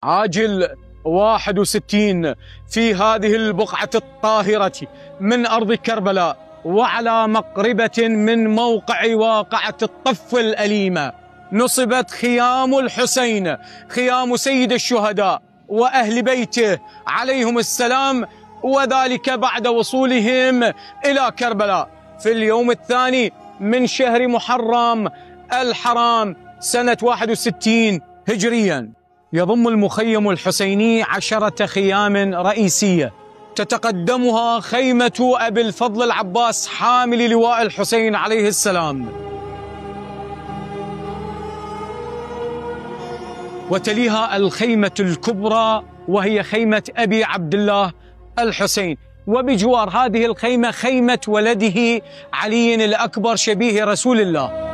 عاجل 61 في هذه البقعة الطاهرة من أرض كربلاء، وعلى مقربة من موقع واقعة الطف الأليمة، نصبت خيام الحسين، خيام سيد الشهداء وأهل بيته عليهم السلام، وذلك بعد وصولهم إلى كربلاء في اليوم الثاني من شهر محرم الحرام سنة 61 هجريا. يضم المخيم الحسيني 10 خيام رئيسية تتقدمها خيمة أبي الفضل العباس حامل لواء الحسين عليه السلام، وتليها الخيمة الكبرى وهي خيمة أبي عبد الله الحسين، وبجوار هذه الخيمة خيمة ولده علي الأكبر شبيه رسول الله.